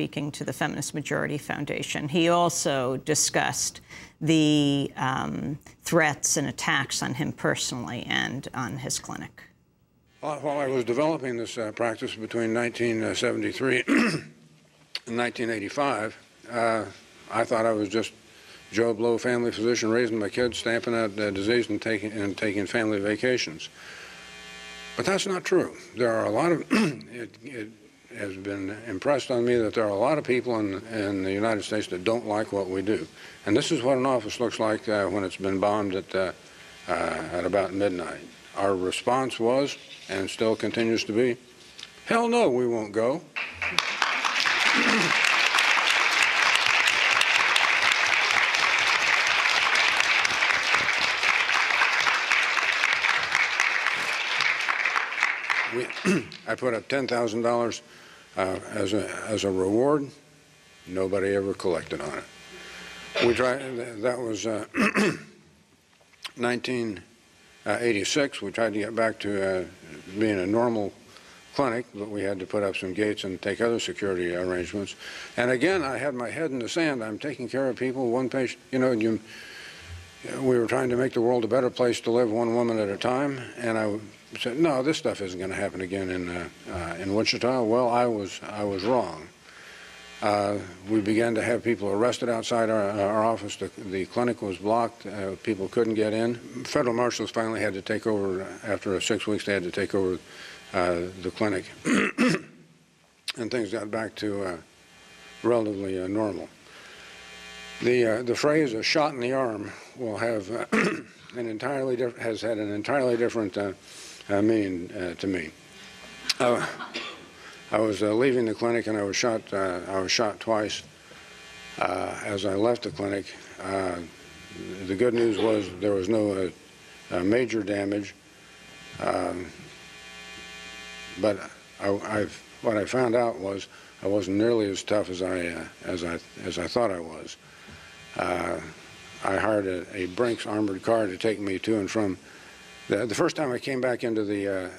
speaking to the Feminist Majority Foundation. He also discussed the threats and attacks on him personally and on his clinic. While I was developing this practice between 1973 and 1985, I thought I was just Joe Blow, family physician, raising my kids, stamping out disease, and taking family vacations. But that's not true. There are a lot of, it has been impressed on me that there are a lot of people in the United States that don't like what we do. And this is what an office looks like when it's been bombed at about midnight. Our response was, and still continues to be, hell no, we won't go. I put up $10,000 as a reward. Nobody ever collected on it. We tried. That was 1986. We tried to get back to being a normal clinic, but we had to put up some gates and take other security arrangements. And again, I had my head in the sand. I'm taking care of people, one patient. You know, we were trying to make the world a better place to live, one woman at a time, and I said, no, this stuff isn't going to happen again in Wichita. Well, I was wrong. We began to have people arrested outside our office. The clinic was blocked. People couldn't get in. Federal marshals finally had to take over. After 6 weeks, they had to take over the clinic, and things got back to relatively normal. The phrase "a shot in the arm" will have has had an entirely different meaning to me. I was leaving the clinic and I was shot twice. As I left the clinic, the good news was there was no major damage, but what I found out was I wasn't nearly as tough as I thought I was. I hired a Brinks armored car to take me to and from. The first time I came back into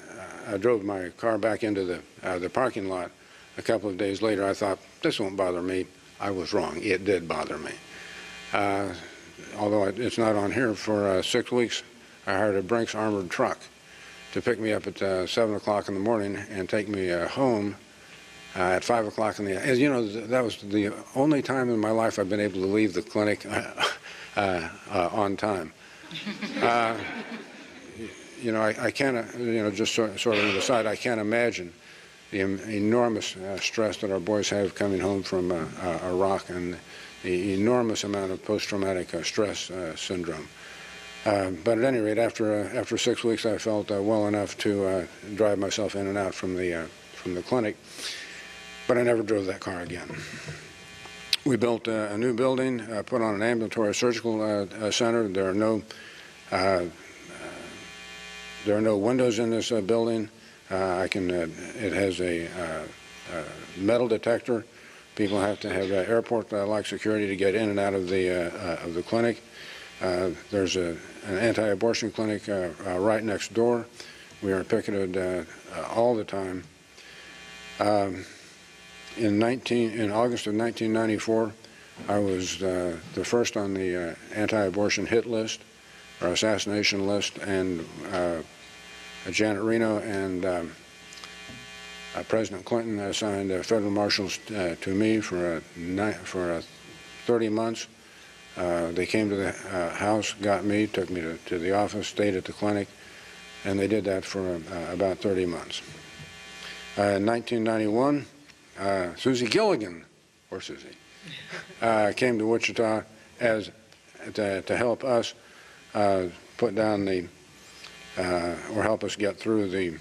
I drove my car back into the parking lot. A couple of days later, I thought, this won't bother me. I was wrong. It did bother me. Although it's not on here, for 6 weeks, I hired a Brinks armored truck to pick me up at 7 o'clock in the morning and take me home at 5 o'clock in the afternoon. You know, that was the only time in my life I've been able to leave the clinic on time. You know, I can't, you know, just sort of an aside, I can't imagine the enormous stress that our boys have coming home from Iraq and the enormous amount of post-traumatic stress syndrome. But at any rate, after 6 weeks, I felt well enough to drive myself in and out from the clinic, but I never drove that car again. We built a new building, put on an ambulatory surgical center. There are no windows in this building. It has a metal detector. People have to have airport-like security to get in and out of the clinic. There's an anti-abortion clinic right next door. We are picketed all the time. In August of 1994, I was the first on the anti-abortion hit list, or assassination list, and Janet Reno and President Clinton assigned federal marshals to me for 30 months. They came to the house, got me, took me to the office, stayed at the clinic, and they did that for about 30 months. In 1991, Susie Gilligan, or Susie, came to Wichita to help us put down or help us get through the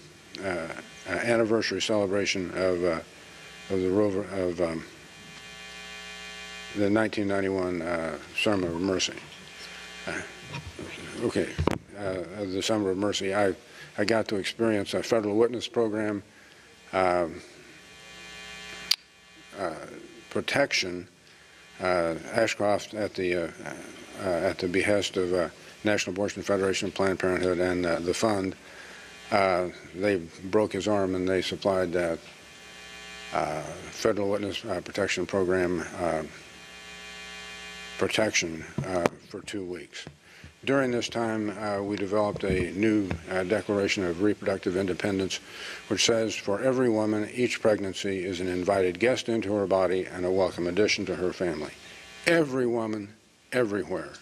anniversary celebration of the 1991 Summer of Mercy. The Summer of Mercy. I got to experience a federal witness program, protection. Ashcroft, at the behest of National Abortion Federation, Planned Parenthood, and the fund, they broke his arm and they supplied Federal Witness Protection Program protection for 2 weeks. During this time, we developed a new Declaration of Reproductive Independence, which says for every woman, each pregnancy is an invited guest into her body and a welcome addition to her family. Every woman, everywhere,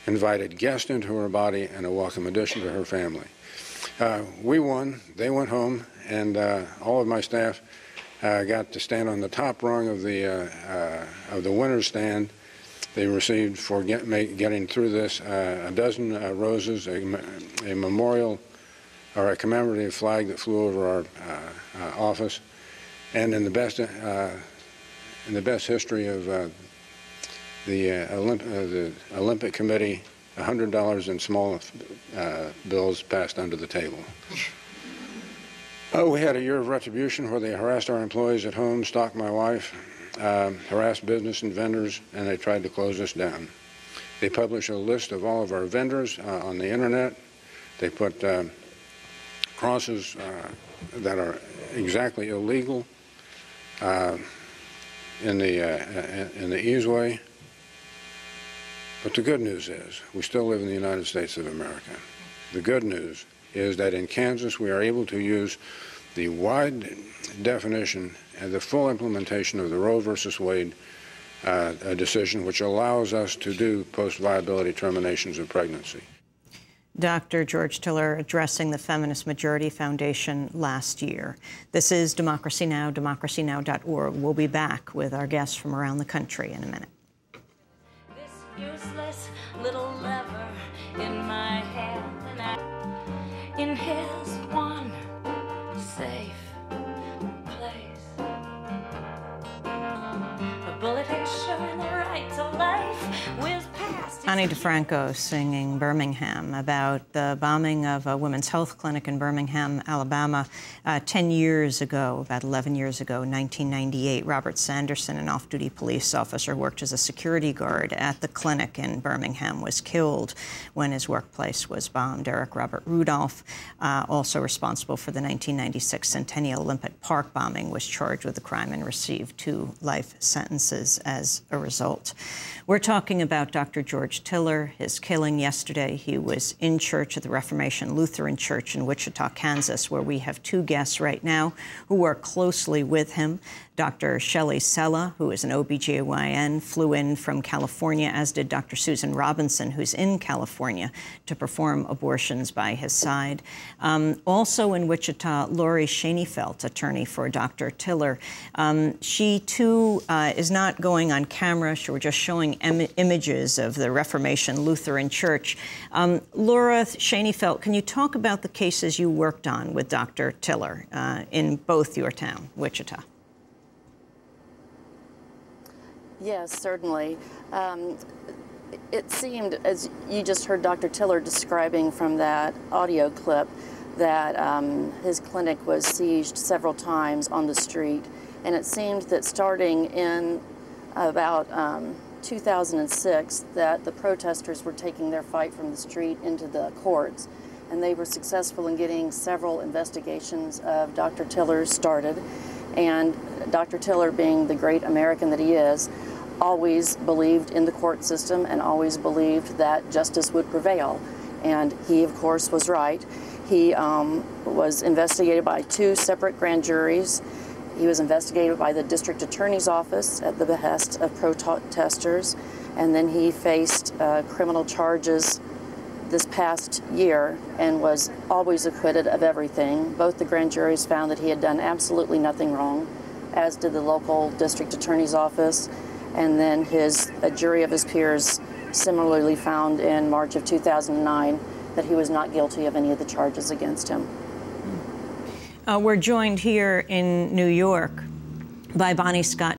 invited guest into her body and a welcome addition to her family. We won. They went home, and all of my staff got to stand on the top rung of the winner's stand. They received, for getting through this, a dozen roses, a memorial or a commemorative flag that flew over our office, and in the best history of the Olympic Committee, $100 in small bills passed under the table. We had a year of retribution where they harassed our employees at home, stalked my wife, harassed business and vendors, and they tried to close us down. They published a list of all of our vendors on the internet. They put crosses that are exactly illegal in the easeway. But the good news is we still live in the United States of America. The good news is that in Kansas we are able to use the wide definition and the full implementation of the Roe versus Wade decision, which allows us to do post-viability terminations of pregnancy. Dr. George Tiller addressing the Feminist Majority Foundation last year. This is Democracy Now!, democracynow.org. We'll be back with our guests from around the country in a minute. This useless little lever in my hand, and in his one safe place. A bullet ensuring the right to life whizzed past. Ani DeFranco singing Birmingham about the bombing of a women's health clinic in Birmingham, Alabama, 10 years ago, about 11 years ago, 1998. Robert Sanderson, an off-duty police officer, worked as a security guard at the clinic in Birmingham, was killed when his workplace was bombed. Eric Robert Rudolph, also responsible for the 1996 Centennial Olympic Park bombing, was charged with the crime and received 2 life sentences as a result. We're talking about Dr. George Tiller, his killing yesterday. He was in church at the Reformation Lutheran Church in Wichita, Kansas, where we have 2 guests right now who work closely with him. Dr. Shelley Sella, who is an OBGYN, flew in from California, as did Dr. Susan Robinson, who's in California, to perform abortions by his side. Also in Wichita, Lori Schoenfeld, attorney for Dr. Tiller. She, too, is not going on camera. We're just showing images of the Reformation Lutheran Church. Laura Schoenfeld, can you talk about the cases you worked on with Dr. Tiller in both your town, Wichita? Yes, certainly. It seemed, as you just heard Dr. Tiller describing from that audio clip, that his clinic was sieged several times on the street. And it seemed that starting in about 2006, that the protesters were taking their fight from the street into the courts. And they were successful in getting several investigations of Dr. Tiller started. And Dr. Tiller, being the great American that he is, always believed in the court system and always believed that justice would prevail. And he, of course, was right. He was investigated by 2 separate grand juries. He was investigated by the district attorney's office at the behest of protesters. And then he faced criminal charges this past year and was always acquitted of everything. Both the grand juries found that he had done absolutely nothing wrong, as did the local district attorney's office. And then a jury of his peers similarly found in March of 2009 that he was not guilty of any of the charges against him. We're joined here in New York by Bonnie Scott